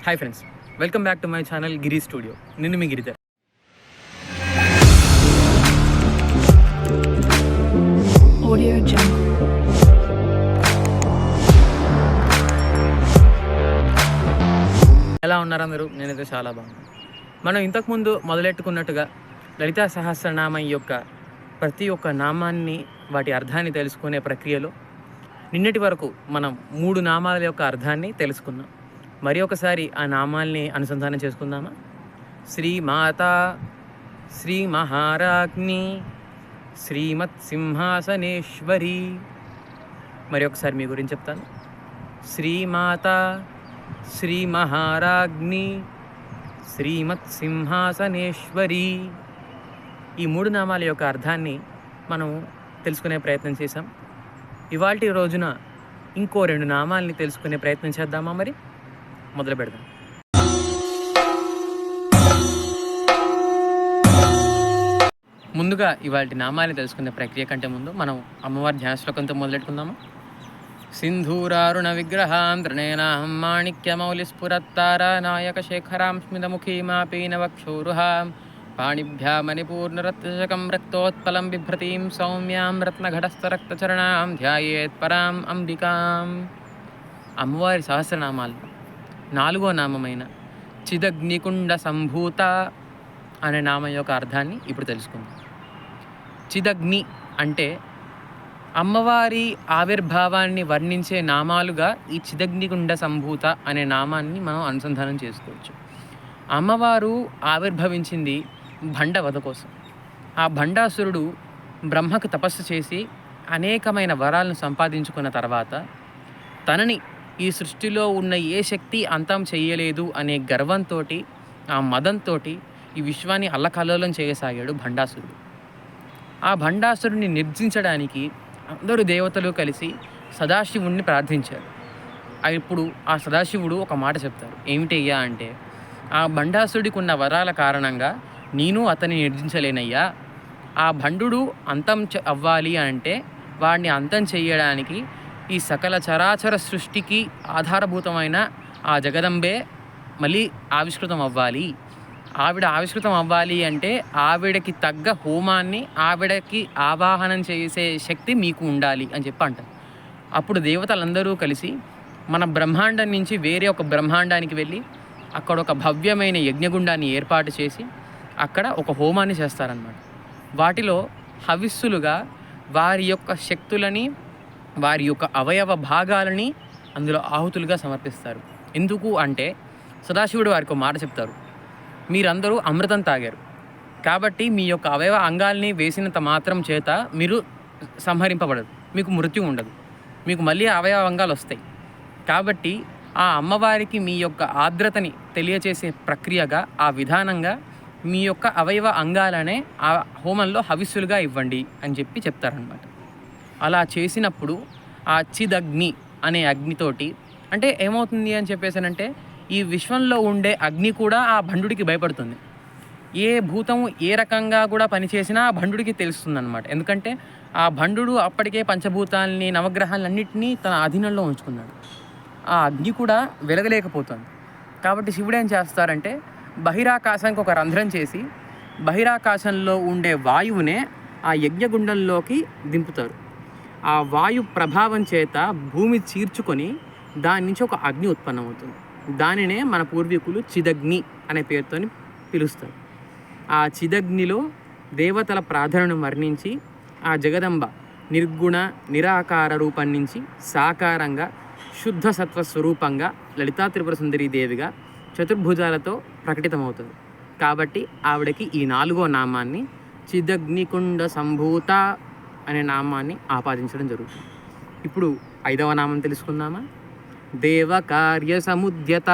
Hi friends, welcome back to my channel Giri studio. నేను మీ గిరిధర్. ఎలా ఉన్నారు అందరూ? నేనైతే చాలా బాగున్నాను. మనం ఇంతకుముందు మొదలెట్టుకున్నట్టుగా లలితా సహస్రనామం యొక్క ప్రతి ఒక్క నామాన్ని, వాటి అర్థాన్ని తెలుసుకునే ప్రక్రియలో నిన్నటి వరకు మనం 3 నామాల యొక్క అర్థాన్ని తెలుసుకున్నాం. మరి ఒకసారి ఆ నామాల్ని అనుసంధానం చేసుకుందామా? శ్రీమాత, శ్రీ మహారాజ్ఞి, శ్రీమత్ సింహాసనేశ్వరి. మరి ఒకసారి మీ గురించి చెప్తాను. శ్రీమాత, శ్రీ మహారాజ్ఞి, శ్రీమత్ సింహాసనేశ్వరి. ఈ 3 నామాల యొక్క అర్థాన్ని మనం తెలుసుకునే ప్రయత్నం చేశాం. ఇవాల్టి రోజున ఇంకో 2 నామాల్ని తెలుసుకునే ప్రయత్నం చేద్దామా? మరి మొదలు పెడదాం. ముందుగా ఇవాళ నామాన్ని తెలుసుకునే ప్రక్రియ కంటే ముందు మనం అమ్మవారి ధ్యాన శ్లోకంతో మొదలెట్టుకుందాము. సింధూరారుణ విగ్రహాం త్రినేనాహం మాణిక్యమౌలిస్ఫురత్తారా నాయక శేఖరాం స్మితముఖీమాపీనవక్షోరుహాం పాణిభ్యా మణిపూర్ణరత్నశకం రక్తోత్పలం బిభ్రతీం సౌమ్యాం రత్నఘటస్థరక్తచరణాం ధ్యాయేత్ పరాం అంబికాం. అమ్మవారి సహస్రనామాలు 4వ నామమైన చిదగ్నికుండ సంభూత అనే నామం యొక్క అర్థాన్ని ఇప్పుడు తెలుసుకుందాం. చిదగ్ని అంటే అమ్మవారి ఆవిర్భావాన్ని వర్ణించే నామాలుగా ఈ చిదగ్నికుండ సంభూత అనే నామాన్ని మనం అనుసంధానం చేసుకోవచ్చు. అమ్మవారు ఆవిర్భవించింది భండవధ కోసం. ఆ భండాసురుడు బ్రహ్మకు తపస్సు చేసి అనేకమైన వరాలను సంపాదించుకున్న తర్వాత తనని ఈ సృష్టిలో ఉన్న ఏ శక్తి అంతం చేయలేదు అనే గర్వంతో, ఆ మదంతో ఈ విశ్వాన్ని అల్లకల్లోలం చేయసాగాడు భండాసురుడు. ఆ భండాసురుడిని నిర్జించడానికి అందరూ దేవతలు కలిసి సదాశివుణ్ణి ప్రార్థించారు. ఇప్పుడు ఆ సదాశివుడు ఒక మాట చెప్తారు. ఏమిటయ్యా అంటే, ఆ భండాసురుడికి ఉన్న వరాల కారణంగా నేను అతన్ని నిర్జించలేనయ్యా. ఆ భండు అంతం అవ్వాలి అంటే వాడిని అంతం చేయడానికి ఈ సకల చరాచర సృష్టికి ఆధారభూతమైన ఆ జగదంబే మళ్ళీ ఆవిష్కృతం అవ్వాలి. ఆవిడ ఆవిష్కృతం అవ్వాలి అంటే ఆవిడకి తగ్గ హోమాన్ని, ఆవిడకి ఆవాహనం చేసే శక్తి మీకు ఉండాలి అని చెప్పి అంటారు. అప్పుడు దేవతలందరూ కలిసి మన బ్రహ్మాండం నుంచి వేరే ఒక బ్రహ్మాండానికి వెళ్ళి అక్కడ ఒక భవ్యమైన యజ్ఞగుండాన్ని ఏర్పాటు చేసి అక్కడ ఒక హోమాన్ని చేస్తారన్నమాట. వాటిలో హవిస్సులుగా వారి యొక్క శక్తులని, వారి యొక్క అవయవ భాగాలని అందులో ఆహుతులుగా సమర్పిస్తారు. ఎందుకు అంటే సదాశివుడు వారికి ఒక మాట చెప్తారు. మీరందరూ అమృతం తాగారు కాబట్టి మీ యొక్క అవయవ అంగాల్ని వేసినంత మాత్రం చేత మీరు సంహరింపబడదు, మీకు మృత్యు ఉండదు, మీకు మళ్ళీ అవయవ అంగాలు వస్తాయి. కాబట్టి ఆ అమ్మవారికి మీ యొక్క ఆర్ద్రతని తెలియచేసే ప్రక్రియగా, ఆ విధానంగా మీ యొక్క అవయవ అంగాలనే ఆ హోమంలో హవిస్సులుగా ఇవ్వండి అని చెప్పి చెప్తారనమాట. అలా చేసినప్పుడు ఆ చిదగ్ని అనే అగ్నితోటి, అంటే ఏమవుతుంది అని చెప్పేసానంటే, ఈ విశ్వంలో ఉండే అగ్ని కూడా ఆ భండుడికి భయపడుతుంది. ఏ భూతం ఏ రకంగా కూడా పనిచేసినా ఆ భండుడికి తెలుస్తుంది అనమాట. ఎందుకంటే ఆ భండు అప్పటికే పంచభూతాలని, నవగ్రహాలన్నింటినీ తన అధీనంలో ఉంచుకున్నాడు. ఆ అగ్ని కూడా వెలగలేకపోతుంది. కాబట్టి శివుడు ఏం చేస్తారంటే, బహిరాకాశానికి ఒక రంధ్రం చేసి బహిరాకాశంలో ఉండే వాయువునే ఆ యజ్ఞగుండంలోకి దింపుతారు. ఆ వాయు ప్రభావం చేత భూమి చీర్చుకొని దాని నుంచి ఒక అగ్ని ఉత్పన్నమవుతుంది. దానినే మన పూర్వీకులు చిదగ్ని అనే పేరుతో పిలుస్తారు. ఆ చిదగ్నిలో దేవతల ప్రార్థనను వర్ణించి ఆ జగదంబ నిర్గుణ నిరాకార రూపం నుంచి సాకారంగా శుద్ధ సత్వ స్వరూపంగా లలితా త్రిపుర సుందరీ దేవిగా చతుర్భుజాలతో ప్రకటితమవుతుంది. కాబట్టి ఆవిడకి ఈ 4వ నామాన్ని చిదగ్నికుండ సంభూత అనే నామాన్ని ఆపాదించడం జరుగుతుంది. ఇప్పుడు 5వ నామం తెలుసుకుందామా? దేవకార్య సముద్యత.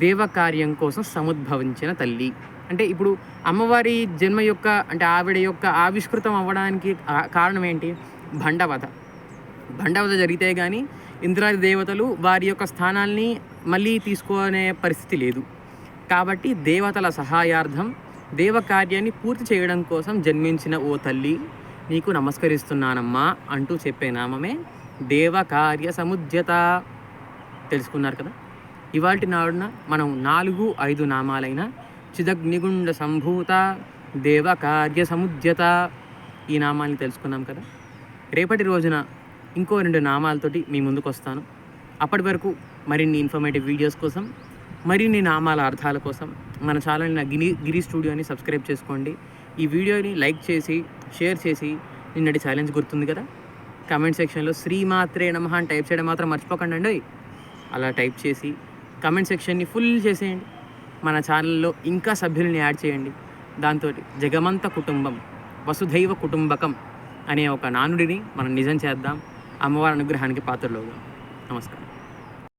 దేవకార్యం కోసం సముద్భవించిన తల్లి. అంటే ఇప్పుడు అమ్మవారి జన్మ యొక్క, అంటే ఆవిడ యొక్క ఆవిష్కృతం అవ్వడానికి కారణం ఏంటి? భండవధ. భండవధ జరిగితే కానీ ఇంద్రాది దేవతలు వారి యొక్క స్థానాల్ని మళ్ళీ తీసుకునే పరిస్థితి లేదు. కాబట్టి దేవతల సహాయార్థం దేవకార్యాన్ని పూర్తి చేయడం కోసం జన్మించిన ఓ తల్లి, నీకు నమస్కరిస్తున్నానమ్మా అంటూ చెప్పే నామమే దేవకార్య సముద్యత. తెలుసుకున్నారు కదా? ఇవాల్టి నాడున మనం 4-5 నామాలైన చిదగ్నిగుండ సంభూత దేవకార్య సముద్యత ఈ నామాల్ని తెలుసుకున్నాం కదా. రేపటి రోజున ఇంకో 2 నామాలతోటి మీ ముందుకు వస్తాను. అప్పటి వరకు మరిన్ని ఇన్ఫర్మేటివ్ వీడియోస్ కోసం, మరిన్ని నామాల అర్థాల కోసం మన ఛానల్ని గిరి స్టూడియోని సబ్స్క్రైబ్ చేసుకోండి. ఈ వీడియోని లైక్ చేసి షేర్ చేసి నిన్నటి ఛాలెంజ్ గుర్తుంది కదా, కమెంట్ సెక్షన్లో శ్రీమాత్రే నమః అని టైప్ చేయడం మాత్రం మర్చిపోకండి అండి. అలా టైప్ చేసి కమెంట్ సెక్షన్ని ఫుల్ చేసేయండి. మన ఛానల్లో ఇంకా సభ్యుల్ని యాడ్ చేయండి. దాంతో జగమంత కుటుంబం వసుధైవ కుటుంబకం అనే ఒక నానుడిని మనం నిజం చేద్దాం. అమ్మవారి అనుగ్రహానికి పాత్రలు అవుదాం. నమస్కారం.